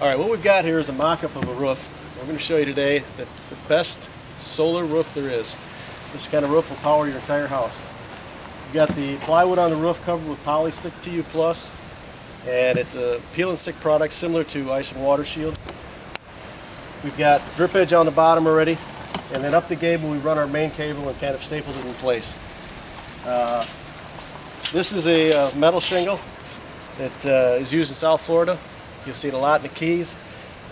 Alright, what we've got here is a mock-up of a roof. We're going to show you today the best solar roof there is. This kind of roof will power your entire house. We've got the plywood on the roof covered with Polystick TU+, and it's a peel and stick product similar to Ice and Water Shield. We've got drip edge on the bottom already, and then up the gable we run our main cable and kind of stapled it in place. This is a metal shingle that is used in South Florida. You'll see it a lot in the Keys.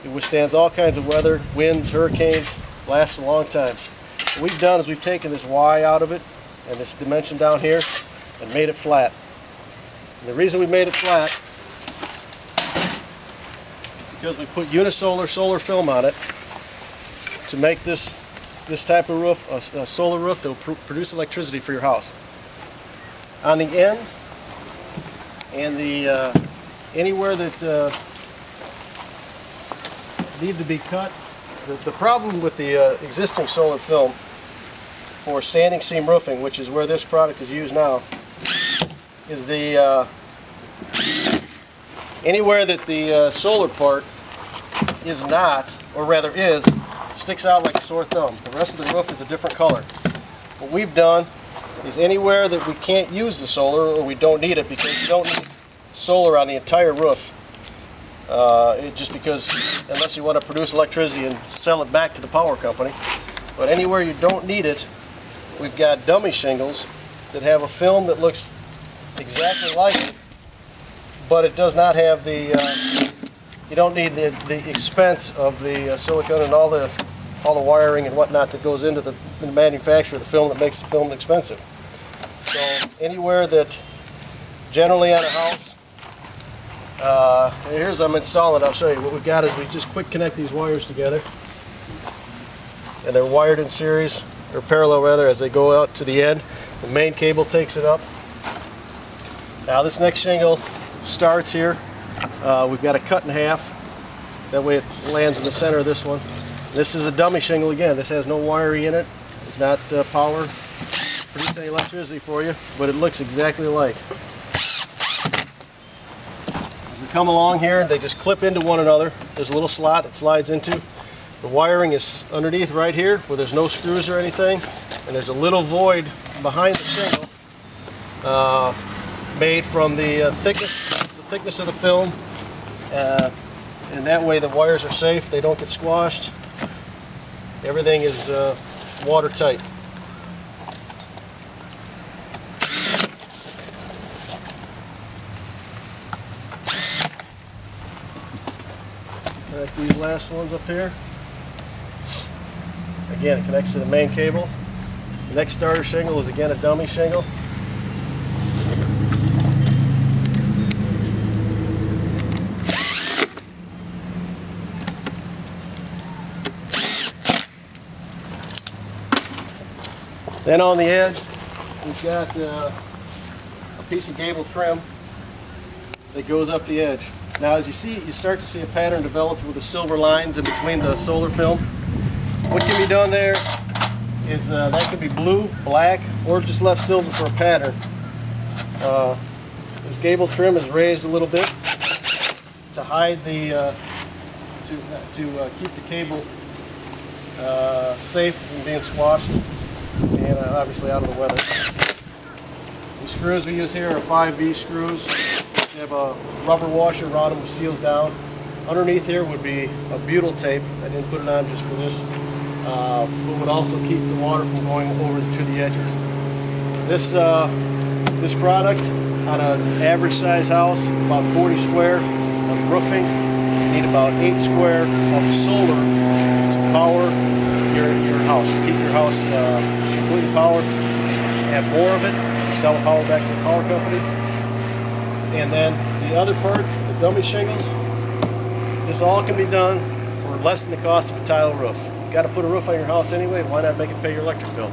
It withstands all kinds of weather, winds, hurricanes, lasts a long time. What we've done is we've taken this Y out of it and this dimension down here and made it flat. And the reason we made it flat is because we put Unisolar solar film on it to make this type of roof a solar roof that will produce electricity for your house. On the ends and the anywhere that need to be cut, the problem with the existing solar film for standing seam roofing, which is where this product is used now, is the anywhere that the solar part is not, or rather is, sticks out like a sore thumb. The rest of the roof is a different color. What we've done is anywhere that we can't use the solar, or we don't need it because you don't need solar on the entire roof, just because unless you want to produce electricity and sell it back to the power company. But anywhere you don't need it, we've got dummy shingles that have a film that looks exactly like it, but it does not have the you don't need the expense of the silicone and all the wiring and whatnot that goes into the manufacture of the film that makes the film expensive. So anywhere that generally on a house, here's I'm installing it. I'll show you. What we've got is we just quick connect these wires together, and they're wired in series, or parallel rather, as they go out to the end. The main cable takes it up. Now this next shingle starts here. We've got it cut in half. That way it lands in the center of this one. This is a dummy shingle again. This has no wiring in it. It's not power, produce any electricity for you, but it looks exactly alike. As we come along here, they just clip into one another. There's a little slot it slides into. The wiring is underneath right here where there's no screws or anything, and there's a little void behind the shingle made from the thickness of the film, and that way the wires are safe, they don't get squashed. Everything is watertight. Connect these last ones up here. Again, it connects to the main cable. The next starter shingle is again a dummy shingle. Then on the edge, we've got a piece of gable trim that goes up the edge. Now as you see, you start to see a pattern developed with the silver lines in between the solar film. What can be done there is that could be blue, black, or just left silver for a pattern. This gable trim is raised a little bit to hide the, to keep the cable safe from being squashed, and obviously out of the weather. The screws we use here are 5V screws. They have a rubber washer around them which seals down. Underneath here would be a butyl tape. I didn't put it on just for this. But would also keep the water from going over to the edges. This product on an average size house, about 40 square of roofing, you need about 8 square of solar to power your house, to keep your house completely powered. Have more of it, sell the power back to the power company. And then the other parts, the dummy shingles, this all can be done for less than the cost of a tile roof. You've got to put a roof on your house anyway, why not make it pay your electric bill?